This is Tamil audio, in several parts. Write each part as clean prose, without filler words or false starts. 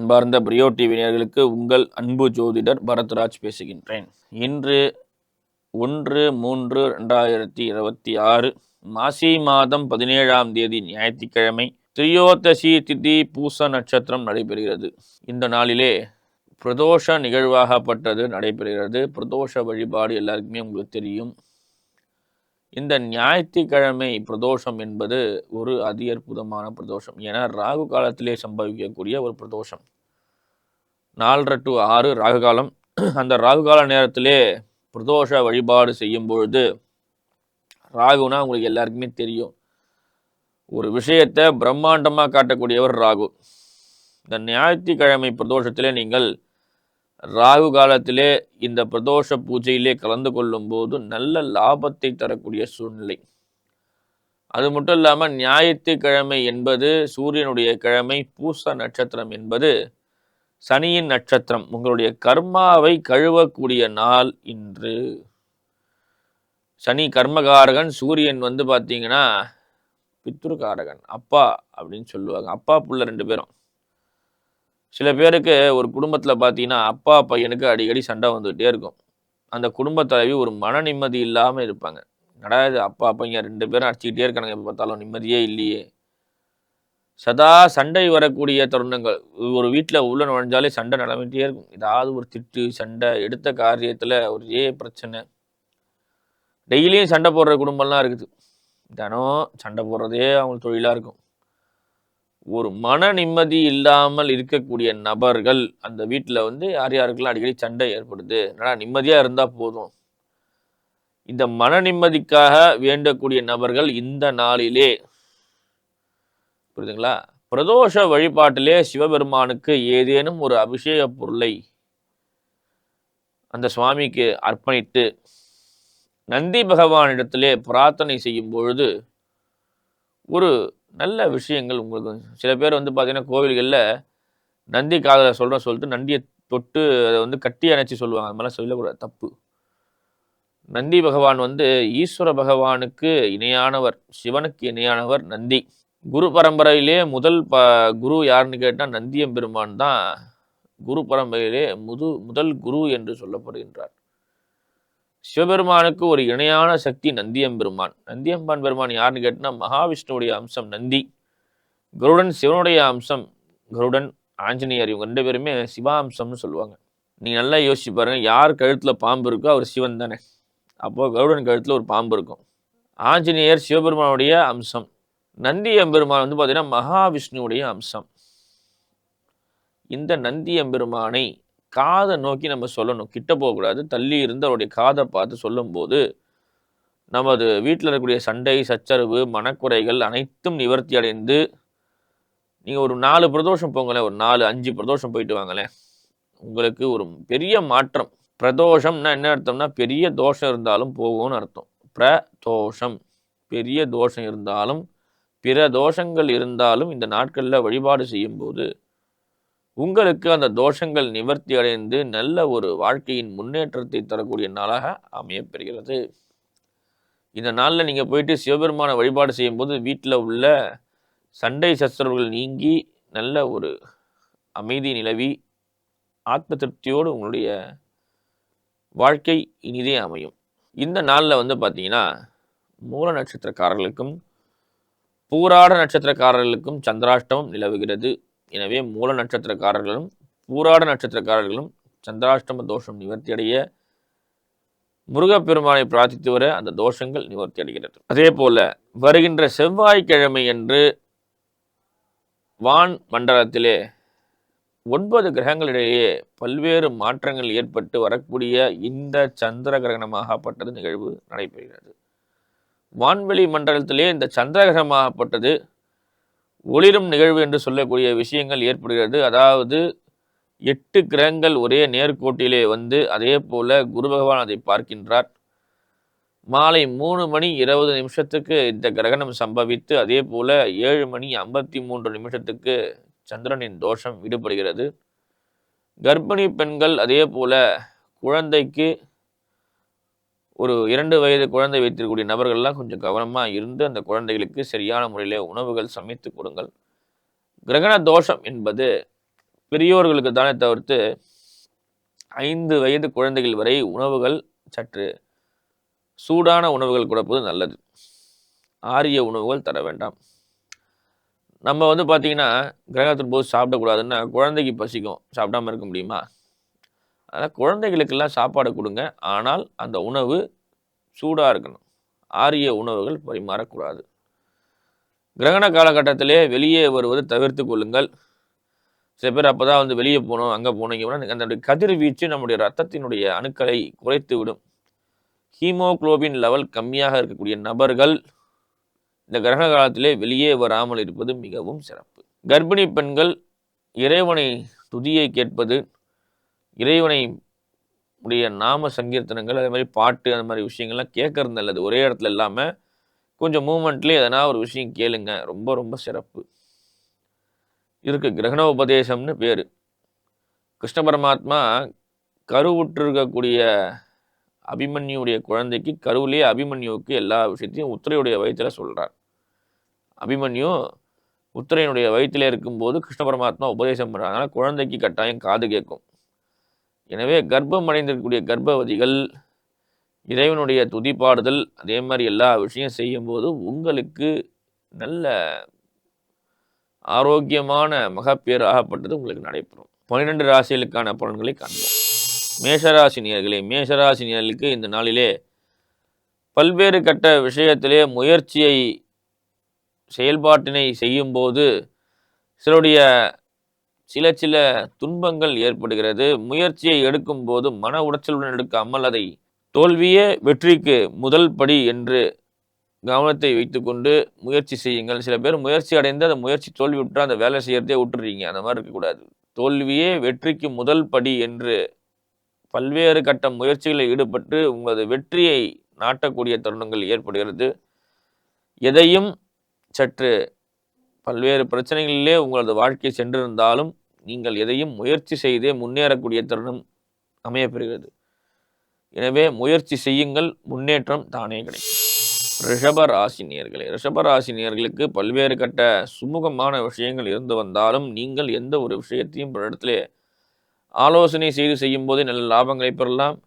அன்பார்ந்த பிரியோ டிவி நேயர்களுக்கு உங்கள் அன்பு ஜோதிடர் பரத்ராஜ் பேசுகின்றேன். இன்று 1/3/2026 மாசி மாதம் 17ஆம் தேதி ஞாயிற்றுக்கிழமை திரியோதசி திதி பூச நட்சத்திரம் நடைபெறுகிறது. இந்த நாளிலே பிரதோஷ நிகழ்வாகப்பட்டது நடைபெறுகிறது. பிரதோஷ வழிபாடு எல்லாருக்குமே உங்களுக்கு தெரியும். இந்த ஞாயிற்றுக்கிழமை பிரதோஷம் என்பது ஒரு அதி அற்புதமான பிரதோஷம். ஏன்னா ராகு காலத்திலே சம்பவிக்கக்கூடிய ஒரு பிரதோஷம். 4:30 to 6 ராகு காலம். அந்த ராகு கால நேரத்திலே பிரதோஷ வழிபாடு செய்யும் பொழுது, ராகுனா உங்களுக்கு எல்லாருக்குமே தெரியும், ஒரு விஷயத்தை பிரம்மாண்டமாக காட்டக்கூடியவர் ராகு. இந்த ஞாயிற்றுக்கிழமை பிரதோஷத்திலே நீங்கள் ராகு காலத்திலே இந்த பிரதோஷ பூஜையிலே கலந்து கொள்ளும் போது நல்ல லாபத்தை தரக்கூடிய சூழ்நிலை. அது மட்டும் இல்லாமல் ஞாயிற்றுக்கிழமை என்பது சூரியனுடைய கிழமை, பூச நட்சத்திரம் என்பது சனியின் நட்சத்திரம். உங்களுடைய கர்மாவை கழுவக்கூடிய நாள் இன்று. சனி கர்மகாரகன், சூரியன் பார்த்தீங்கன்னா பித்ருகாரகன், அப்பா அப்படின்னு சொல்லுவாங்க. அப்பா புள்ள 2 பேரும். சில பேருக்கு ஒரு குடும்பத்தில் பார்த்தீங்கன்னா அப்பா பையனுக்கு அடிக்கடி சண்டை வந்துகிட்டே இருக்கும். அந்த குடும்ப தலைவி ஒரு மன நிம்மதி இல்லாமல் இருப்பாங்க. நடாது அப்பா பையன் 2 பேரும் அடிச்சுக்கிட்டே இருக்கானுங்க, எப்போ பார்த்தாலும் நிம்மதியே இல்லையே. சதா சண்டை வரக்கூடிய தருணங்கள். ஒரு வீட்டில் உள்ள நுழைஞ்சாலே சண்டை நடந்துகிட்டே இருக்கும். ஏதாவது ஒரு திட்டு, சண்டை, எடுத்த காரியத்தில் ஒரே பிரச்சனை. டெய்லியும் சண்டை போடுற குடும்பம்லாம் இருக்குது. தினம் சண்டை போடுறதே அவங்களுக்கு தொழிலாக இருக்கும். ஒரு மன நிம்மதி இல்லாமல் இருக்கக்கூடிய நபர்கள் அந்த வீட்டில் யார் யாருக்கெல்லாம் அடிக்கடி சண்டை ஏற்படுது, நிம்மதியாக இருந்தால் போதும். இந்த மன நிம்மதிக்காக வேண்டக்கூடிய நபர்கள் இந்த நாளிலே, புரியுதுங்களா, பிரதோஷ வழிபாட்டிலே சிவபெருமானுக்கு ஏதேனும் ஒரு அபிஷேக பொருளை அந்த சுவாமிக்கு அர்ப்பணித்து நந்தி பகவானிடத்திலே பிரார்த்தனை செய்யும் பொழுது ஒரு நல்ல விஷயங்கள் உங்களுக்கு. சில பேர் பார்த்தீங்கன்னா கோவில்களில் நந்தி காதலை சொல்லிட்டு நந்தியை தொட்டு அதை கட்டி அணைச்சி சொல்லுவாங்க. அது மாதிரிலாம் சொல்லக்கூடாது, தப்பு. நந்தி பகவான் ஈஸ்வர பகவானுக்கு இணையானவர், சிவனுக்கு இணையானவர் நந்தி. குரு பரம்பரையிலே முதல் குரு யாருன்னு கேட்டால் நந்தியம்பெருமான் தான் குரு பரம்பரையிலே முதல் குரு என்று சொல்லப்படுகின்றார். சிவபெருமானுக்கு ஒரு இணையான சக்தி நந்தியம்பெருமான். நந்தியம்பான் பெருமான் யாருன்னு கேட்டால் மகாவிஷ்ணுவுடைய அம்சம் நந்தி. கருடன் சிவனுடைய அம்சம் கருடன். ஆஞ்சநேயர், இவங்க 2 பேருமே சிவாம்சம்னு சொல்லுவாங்க. நீங்கள் நல்லா யோசிச்சு பாருங்கள், யார் கழுத்தில் பாம்பு இருக்கோ அவர் சிவன் தானே. அப்போது கருடன் கழுத்தில் ஒரு பாம்பு இருக்கும். ஆஞ்சநேயர் சிவபெருமானுடைய அம்சம். நந்தி எம்பெருமான் பார்த்தீங்கன்னா மகாவிஷ்ணுவுடைய அம்சம். இந்த நந்தி எம்பெருமானை காதை நோக்கி நம்ம சொல்லணும், கிட்ட போகக்கூடாது. தள்ளி இருந்து அவருடைய காதை பார்த்து சொல்லும்போது நமது வீட்டில் இருக்கக்கூடிய சண்டை, சச்சரவு, மனக்குறைகள் அனைத்தும் நிவர்த்தி அடைந்து, நீங்கள் ஒரு 4 பிரதோஷம் போங்களேன், ஒரு 4-5 பிரதோஷம் போயிட்டு வாங்களேன், உங்களுக்கு ஒரு பெரிய மாற்றம். பிரதோஷம்னா என்ன அர்த்தம்னா, பெரிய தோஷம் இருந்தாலும் போகும்னு அர்த்தம். பிரதோஷம், பெரிய தோஷம் இருந்தாலும் பிற தோஷங்கள் இருந்தாலும் இந்த நாட்களில் வழிபாடு செய்யும்போது உங்களுக்கு அந்த தோஷங்கள் நிவர்த்தி அடைந்து நல்ல ஒரு வாழ்க்கையின் முன்னேற்றத்தை தரக்கூடிய நாளாக அமையப்பெறுகிறது. இந்த நாளில் நீங்கள் போயிட்டு சிவபெருமான வழிபாடு செய்யும்போது வீட்டில் உள்ள சண்டை சச்சரவுகள் நீங்கி நல்ல ஒரு அமைதி நிலவி ஆத்ம திருப்தியோடு உங்களுடைய வாழ்க்கை இனிதே அமையும். இந்த நாளில் பார்த்தீங்கன்னா மூல நட்சத்திரக்காரர்களுக்கும் பூராட நட்சத்திரக்காரர்களுக்கும் சந்திராஷ்டமம் நிலவுகிறது. எனவே மூல நட்சத்திரக்காரர்களும் பூராட நட்சத்திரக்காரர்களும் சந்திராஷ்டம தோஷம் நிவர்த்தி அடைய முருகப்பெருமானை பிரார்த்தித்து வர அந்த தோஷங்கள் நிவர்த்தி அடைகிறது. அதே போல வருகின்ற செவ்வாய்க்கிழமை என்று வான் மண்டலத்திலே 9 கிரகங்களிடையே பல்வேறு மாற்றங்கள் ஏற்பட்டு வரக்கூடிய இந்த சந்திர கிரகணமாகப்பட்டது நிகழ்வு நடைபெறுகிறது. வான்வெளி மண்டலத்திலே இந்த சந்திர கிரகமாகப்பட்டது ஒளிரும் நிகழ்வு என்று சொல்லக்கூடிய விஷயங்கள் ஏற்படுகிறது. அதாவது 8 கிரகங்கள் ஒரே நேர்கோட்டிலே அதே போல குரு பகவான் அதை பார்க்கின்றார். மாலை 3:20 இந்த கிரகணம் சம்பவித்து அதே போல 7:53 சந்திரனின் தோஷம் விடுபடுகிறது. கர்ப்பிணி பெண்கள் அதே போல குழந்தைக்கு ஒரு 2 வயது குழந்தை வைத்திருக்கக்கூடிய நபர்கள்லாம் கொஞ்சம் கவனமாக இருந்து அந்த குழந்தைகளுக்கு சரியான முறையில் உணவுகள் சமைத்து கொடுங்கள். கிரகண தோஷம் என்பது பெரியோர்களுக்கு தானே தவிர்த்து 5 வயது குழந்தைகள் வரை உணவுகள் சற்று சூடான உணவுகள் கொடுப்பது நல்லது. ஆரிய உணவுகள் தர வேண்டாம். நம்ம பார்த்தீங்கன்னா, கிரகணத்தின் போது சாப்பிடக்கூடாதுன்னா, குழந்தைக்கு பசிக்கும். சாப்பிடாம இருக்க முடியுமா? அதனால் குழந்தைகளுக்கெல்லாம் சாப்பாடு கொடுங்க. ஆனால் அந்த உணவு சூடாக இருக்கணும். ஆரிய உணவுகள் பரிமாறக்கூடாது. கிரகண காலகட்டத்திலே வெளியே வருவது தவிர்த்து கொள்ளுங்கள். சில பேர் அப்போ தான் வெளியே போகணும், அங்கே போகணும், இங்கே போகணும். அந்த கதிர்வீச்சு நம்முடைய ரத்தத்தினுடைய அணுக்களை குறைத்து விடும். ஹீமோகுளோபின் லெவல் கம்மியாக இருக்கக்கூடிய நபர்கள் இந்த கிரகண காலத்திலே வெளியே வராமல் இருப்பது மிகவும் சிறப்பு. கர்ப்பிணி பெண்கள் இறைவனை துதியை கேட்பது, இறைவனை உடைய நாம சங்கீர்த்தனங்கள், அதே மாதிரி பாட்டு, அந்த மாதிரி விஷயங்கள்லாம் கேட்கறது நல்லது. ஒரே இடத்துல இல்லாமல் கொஞ்சம் மூமெண்ட்லேயே எதனா ஒரு விஷயம் கேளுங்க. ரொம்ப ரொம்ப சிறப்பு. இதுக்கு கிரகண உபதேசம்னு பேர். கிருஷ்ண பரமாத்மா கருவுற்றிருக்கக்கூடிய அபிமன்யுடைய குழந்தைக்கு கருவிலேயே அபிமன்யுவுக்கு எல்லா விஷயத்தையும் உத்திரையுடைய வயிற்றில் சொல்கிறார். அபிமன்யு உத்திரையினுடைய வயிற்றிலே இருக்கும்போது கிருஷ்ண பரமாத்மா உபதேசம் பண்ணுறாங்க. குழந்தைக்கு கட்டாயம் காது கேட்கும். எனவே கர்ப்பம் அடைந்திருக்கக்கூடிய கர்ப்பவதிகள் இறைவனுடைய துதிப்பாடுதல், அதே மாதிரி எல்லா விஷயம் செய்யும்போது உங்களுக்கு நல்ல ஆரோக்கியமான மகப்பேறு ஆகப்பட்டது உங்களுக்கு நடைபெறும். 12 ராசிகளுக்கான பலன்களை காண்போம். மேஷராசி நேயர்களே, மேஷராசி நேயர்களுக்கு இந்த நாளிலே பல்வேறு கட்ட விஷயத்திலே முயற்சியை செயல்பாட்டினை செய்யும்போது சிலருடைய சில துன்பங்கள் ஏற்படுகிறது. முயற்சியை எடுக்கும்போது மன உடைச்சலுடன் எடுக்காமல் அதை தோல்வியே வெற்றிக்கு முதல் படி என்று கவனத்தை வைத்துக்கொண்டு முயற்சி செய்யுங்கள். சில பேர் முயற்சி அடைந்து அந்த முயற்சி தோல்வி விட்டால் அந்த வேலை செய்யறதே விட்டுறீங்க. அந்த மாதிரி இருக்கக்கூடாது. தோல்வியே வெற்றிக்கு முதல் படி என்று பல்வேறு கட்ட முயற்சிகளில் ஈடுபட்டு உங்களது வெற்றியை நாட்டக்கூடிய தருணங்கள் ஏற்படுகிறது. எதையும் சற்று பல்வேறு பிரச்சனைகளிலே உங்களது வாழ்க்கை சென்றிருந்தாலும் நீங்கள் எதையும் முயற்சி செய்தே முன்னேறக்கூடிய தருணம் அமையப்பெறுகிறது. எனவே முயற்சி செய்யுங்கள், முன்னேற்றம் தானே கிடைக்கும். ரிஷபராசினியர்களே, ரிஷபராசினியர்களுக்கு பல்வேறு கட்ட சுமூகமான விஷயங்கள் இருந்து வந்தாலும் நீங்கள் எந்த ஒரு விஷயத்தையும் ஒரு இடத்துல ஆலோசனை செய்யும் போதே நல்ல லாபங்களை பெறலாம்.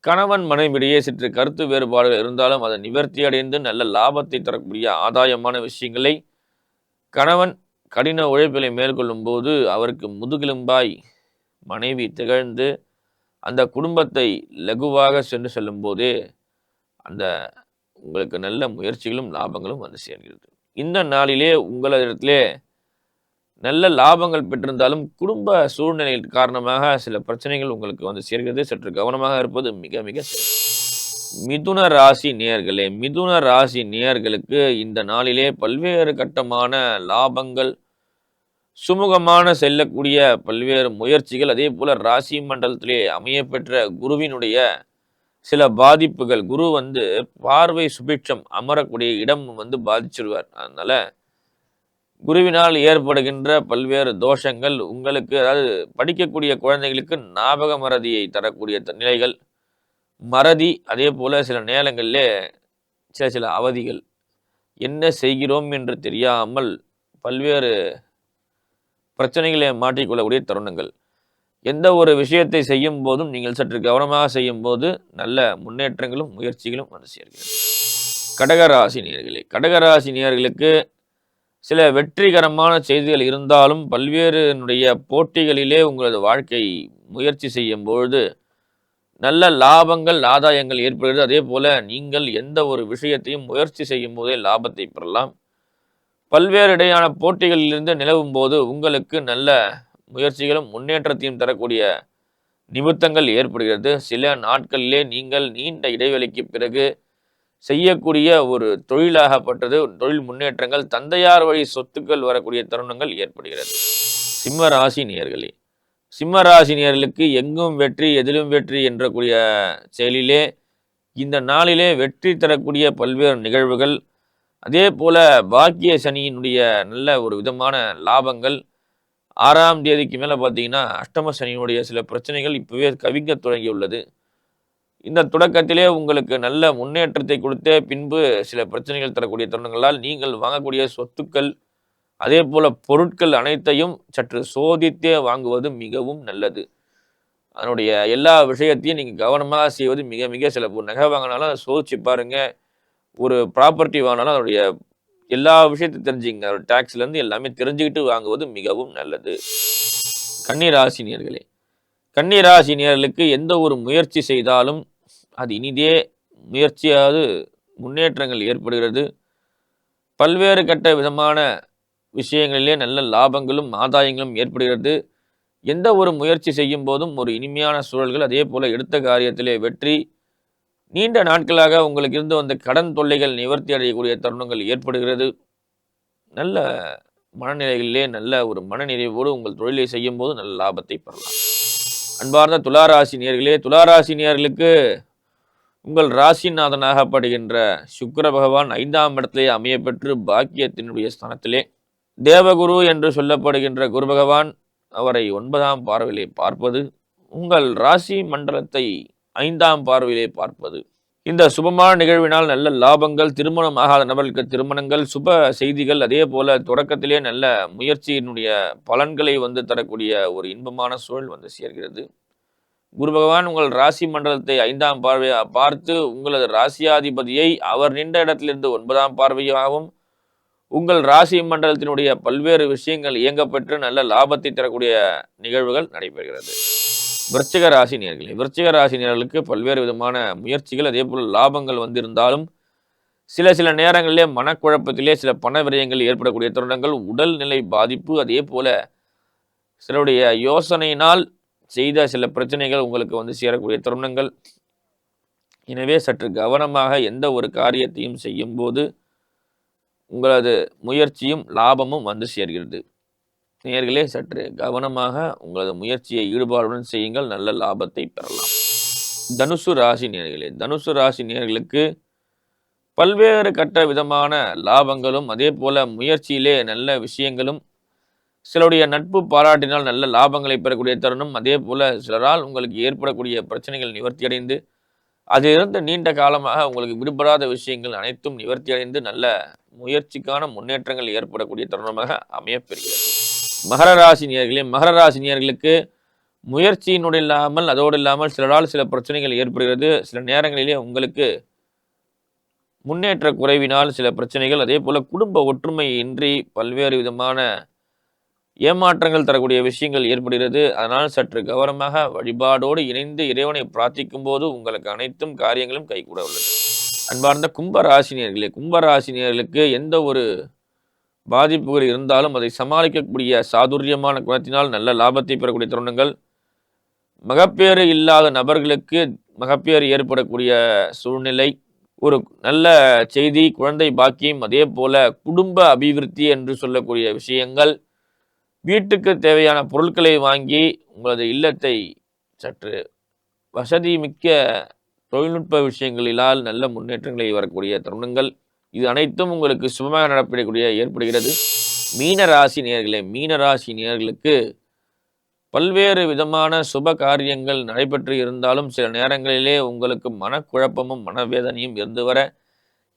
கணவன் மனைவிடையே சற்று கருத்து வேறுபாடுகள் இருந்தாலும் அதை நிவர்த்தி அடைந்து நல்ல லாபத்தை தரக்கூடிய ஆதாயமான விஷயங்களை கணவன் கடின உழைப்பிலை மேற்கொள்ளும் போது அவருக்கு முதுகெலும்பாய் மனைவி திகழ்ந்து அந்த குடும்பத்தை லகுவாக சென்று செல்லும் போதே அந்த உங்களுக்கு நல்ல முயற்சிகளும் லாபங்களும் வந்து சேர்கிறது. இந்த நாளிலே உங்களிடத்திலே நல்ல லாபங்கள் பெற்றிருந்தாலும் குடும்ப சூழ்நிலை காரணமாக சில பிரச்சனைகள் உங்களுக்கு வந்து சேர்கிறது. சற்று கவனமாக இருப்பது மிக மிக மிதுன ராசி நேயர்களே, மிதுன ராசி நேயர்களுக்கு இந்த நாளிலே பல்வேறு கட்டமான லாபங்கள், சுமூகமான செல்லக்கூடிய பல்வேறு முயற்சிகள், அதே போல ராசி மண்டலத்திலே அமையப்பெற்ற குருவினுடைய சில பாதிப்புகள். குரு பார்வை சுபிட்சம் அமரக்கூடிய இடம் பாதிச்சிருவார். அதனால குருவினால் ஏற்படுகின்ற பல்வேறு தோஷங்கள் உங்களுக்கு, அதாவது படிக்கக்கூடிய குழந்தைகளுக்கு ஞாபக மறதியை தரக்கூடிய நிலைகள், மறதி, அதே போல சில நேரங்களிலே சில அவதிகள், என்ன செய்கிறோம் என்று தெரியாமல் பல்வேறு பிரச்சனைகளை மாற்றிக்கொள்ளக்கூடிய தருணங்கள். எந்த ஒரு விஷயத்தை செய்யும் போதும் நீங்கள் சற்று கவனமாக செய்யும் போது நல்ல முன்னேற்றங்களும் முயற்சிகளும் வந்து சேர்கிறது. கடகராசி நேயர்களே, கடகராசி நேயர்களுக்கு சில வெற்றிகரமான செய்திகள் இருந்தாலும் பல்வேறு போட்டிகளிலே உங்களது வாழ்க்கை முயற்சி செய்யும் பொழுது நல்ல லாபங்கள், ஆதாயங்கள் ஏற்படுகிறது. அதே போல நீங்கள் எந்த ஒரு விஷயத்தையும் முயற்சி செய்யும் போதே லாபத்தை பெறலாம். பல்வேறு இடையான போட்டிகளிலிருந்து நிலவும் போது உங்களுக்கு நல்ல முயற்சிகளும் முன்னேற்றத்தையும் தரக்கூடிய நிமித்தங்கள் ஏற்படுகிறது. சில நாட்களிலே நீங்கள் நீண்ட இடைவெளிக்கு பிறகு செய்யக்கூடிய ஒரு தொழிலாகப்பட்டது, தொழில் முன்னேற்றங்கள், தந்தையார் வழி சொத்துக்கள் வரக்கூடிய தருணங்கள் ஏற்படுகிறது. சிம்ம ராசி நேயர்களே, சிம்ம ராசி நேயர்களுக்கு எங்கும் வெற்றி எதிலும் வெற்றி என்றக்கூடிய செயலிலே இந்த நாளிலே வெற்றி தரக்கூடிய பல்வேறு நிகழ்வுகள், அதே போல பாக்கிய சனியினுடைய நல்ல ஒரு விதமான லாபங்கள். 6ஆம் தேதிக்கு மேலே பார்த்தீங்கன்னா அஷ்டம சனியினுடைய சில பிரச்சனைகள் இப்போவே கவிங்க தொடங்கியுள்ளது. இந்த தொடக்கத்திலே உங்களுக்கு நல்ல முன்னேற்றத்தை கொடுத்தே பின்பு சில பிரச்சனைகள் தரக்கூடிய தருணங்களால் நீங்கள் வாங்கக்கூடிய சொத்துக்கள், அதே போல பொருட்கள் அனைத்தையும் சற்று சோதித்தே வாங்குவது மிகவும் நல்லது. அதனுடைய எல்லா விஷயத்தையும் நீங்க கவனமா செய்வது மிக மிக சிறப்பு. நகை வாங்கினாலும் அதை சோதிச்சு பாருங்க. ஒரு ப்ராப்பர்ட்டி வாங்கினாலும் அதனுடைய எல்லா விஷயத்தையும் தெரிஞ்சுங்க. அதோட டாக்ஸ்லேருந்து எல்லாமே தெரிஞ்சுக்கிட்டு வாங்குவது மிகவும் நல்லது. கன்னிராசினியர்களே, கன்னிராசினியர்களுக்கு எந்த ஒரு முயற்சி செய்தாலும் அது இனிதே முயற்சியாவது முன்னேற்றங்கள் ஏற்படுகிறது. பல்வேறு கட்ட விதமான விஷயங்களிலே நல்ல லாபங்களும் ஆதாயங்களும் ஏற்படுகிறது. எந்த ஒரு முயற்சி செய்யும் போதும் ஒரு இனிமையான சூழல்கள், அதே போல எடுத்த காரியத்திலே வெற்றி, நீண்ட நாட்களாக உங்களுக்கு இருந்து வந்த கடன் தொல்லைகள் நிவர்த்தி அடையக்கூடிய தருணங்கள் ஏற்படுகிறது. நல்ல மனநிலைகளிலே நல்ல ஒரு மனநிறைவோடு உங்கள் தொழிலை செய்யும் போது நல்ல லாபத்தை பெறலாம். அன்பார்ந்த துளாராசி நேயர்களே, துளாராசி நேயர்களுக்கு உங்கள் ராசிநாதனாகப்படுகின்ற சுக்கிர பகவான் 5ஆம் இடத்திலே அமைய பெற்று பாக்கியத்தினுடைய ஸ்தானத்திலே தேவகுரு என்று சொல்லப்படுகின்ற குரு பகவான் அவரை 9ஆம் பார்வையிலே பார்ப்பது, உங்கள் ராசி மண்டலத்தை 5ஆம் பார்வையிலே பார்ப்பது, இந்த சுபமான நிகழ்வினால் நல்ல லாபங்கள், திருமணம் ஆகாத நபர்களுக்கு திருமணங்கள், சுப செய்திகள், அதே போல தொடக்கத்திலே நல்ல முயற்சியினுடைய பலன்களை தரக்கூடிய ஒரு இன்பமான சூழல் சேர்கிறது. குரு பகவான் உங்கள் ராசி மண்டலத்தை 5ஆம் பார்வையாக பார்த்து உங்களது ராசியாதிபதியை அவர் நின்ற இடத்திலிருந்து 9ஆம் பார்வையாகவும் உங்கள் ராசி மண்டலத்தினுடைய பல்வேறு விஷயங்கள் இயங்கப்பெற்று நல்ல லாபத்தை தரக்கூடிய நிகழ்வுகள் நடைபெறுகிறது. விருச்சிக ராசி நேயர்களே, விருச்சிக ராசி நேயர்களுக்கு பல்வேறு விதமான முயற்சிகள், அதே போல் லாபங்கள் வந்திருந்தாலும் சில நேரங்களிலே மனக்குழப்பத்திலே சில பண விரயங்கள் ஏற்படக்கூடிய தருணங்கள், உடல்நிலை பாதிப்பு, அதே போல சிலருடைய யோசனையினால் செய்த சில பிரச்சனைகள் உங்களுக்கு சேரக்கூடிய தருணங்கள். எனவே சற்று கவனமாக எந்த ஒரு காரியத்தையும் செய்யும் போது உங்களது முயற்சியும் லாபமும் சேர்கிறது. நேயர்களே, சற்று கவனமாக உங்களது முயற்சியை ஈடுபாடுடன் செய்யுங்கள், நல்ல லாபத்தை பெறலாம். தனுசு ராசி நேயர்களே, தனுசு ராசி நேயர்களுக்கு பல்வேறு கட்ட விதமான லாபங்களும், அதே போல முயற்சியிலே நல்ல விஷயங்களும், சிலருடைய நட்பு பாராட்டினால் நல்ல லாபங்களை பெறக்கூடிய தருணம், அதே போல சிலரால் உங்களுக்கு ஏற்படக்கூடிய பிரச்சனைகள் நிவர்த்தி அடைந்து அதிலிருந்து நீண்ட காலமாக உங்களுக்கு விடுபடாத விஷயங்கள் அனைத்தும் நிவர்த்தி அடைந்து நல்ல முயற்சிக்கான முன்னேற்றங்கள் ஏற்படக்கூடிய தருணமாக அமையப்பெறுகிறது. மகர ராசி நேயர்களே, மகர ராசி நேயர்களுக்கு முயற்சியினுடைய இல்லாமல் அதோடு இல்லாமல் சிலரால் சில பிரச்சனைகள் ஏற்படுகிறது. சில நேரங்களிலே உங்களுக்கு முன்னேற்ற குறைவினால் சில பிரச்சனைகள், அதே போல குடும்ப ஒற்றுமை இன்றி பல்வேறு விதமான ஏமாற்றங்கள் தரக்கூடிய விஷயங்கள் ஏற்படுகிறது. அதனால் சற்று கவனமாக வழிபாடோடு இணைந்து இறைவனை பிரார்த்திக்கும் போது உங்களுக்கு அனைத்தும் காரியங்களும் கைகூட உள்ளது. அன்பார்ந்த கும்பராசினியர்களே, கும்பராசினியர்களுக்கு எந்த ஒரு பாதிப்புகள் இருந்தாலும் அதை சமாளிக்கக்கூடிய சாதுரியமான குணத்தினால் நல்ல லாபத்தை பெறக்கூடிய தருணங்கள், மகப்பேறு இல்லாத நபர்களுக்கு மகப்பேறு ஏற்படக்கூடிய சூழ்நிலை, ஒரு நல்ல செய்தி, குழந்தை பாக்கியம், அதே போல குடும்ப அபிவிருத்தி என்று சொல்லக்கூடிய விஷயங்கள், வீட்டுக்கு தேவையான பொருட்களை வாங்கி உங்களது இல்லத்தை சற்று வசதி மிக்க தொழில்நுட்ப விஷயங்களினால் நல்ல முன்னேற்றங்களை வரக்கூடிய தருணங்கள், இது அனைத்தும் உங்களுக்கு சுபமாக நடப்படக்கூடிய ஏற்படுகிறது. மீனராசி நேயர்களே, மீனராசி நேயர்களுக்கு பல்வேறு விதமான சுப காரியங்கள் நடைபெற்று இருந்தாலும் சில நேரங்களிலே உங்களுக்கு மனக்குழப்பமும் மனவேதனையும் இருந்து வர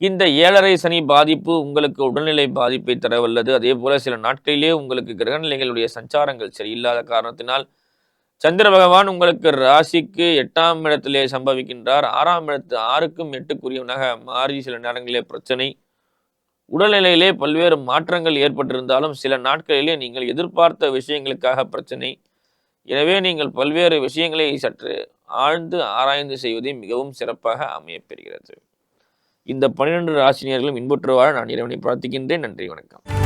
இந்த 7.5 சனி பாதிப்பு உங்களுக்கு உடல்நிலை பாதிப்பை தரவல்லது. அதே போல சில நாட்களிலே உங்களுக்கு கிரகநிலைகளுடைய சஞ்சாரங்கள் சரியில்லாத காரணத்தினால் சந்திர பகவான் உங்களுக்கு ராசிக்கு 8ஆம் இடத்திலே சம்பவிக்கின்றார். 6ஆம் இடத்து 6க்கும் 8க்குரியவனாக மாறி சில நேரங்களிலே பிரச்சனை, உடல்நிலையிலே பல்வேறு மாற்றங்கள் ஏற்பட்டிருந்தாலும் சில நாட்களிலே நீங்கள் எதிர்பார்த்த விஷயங்களுக்காக பிரச்சனை. எனவே நீங்கள் பல்வேறு விஷயங்களை சற்று ஆழ்ந்து ஆராய்ந்து செய்வதே மிகவும் சிறப்பாக அமையப்பெறுகிறது. இந்த 12 ராசினியர்களும் இன்புற்று வாழ நான் இறைவனை பிரார்த்திக்கின்றேன். நன்றி, வணக்கம்.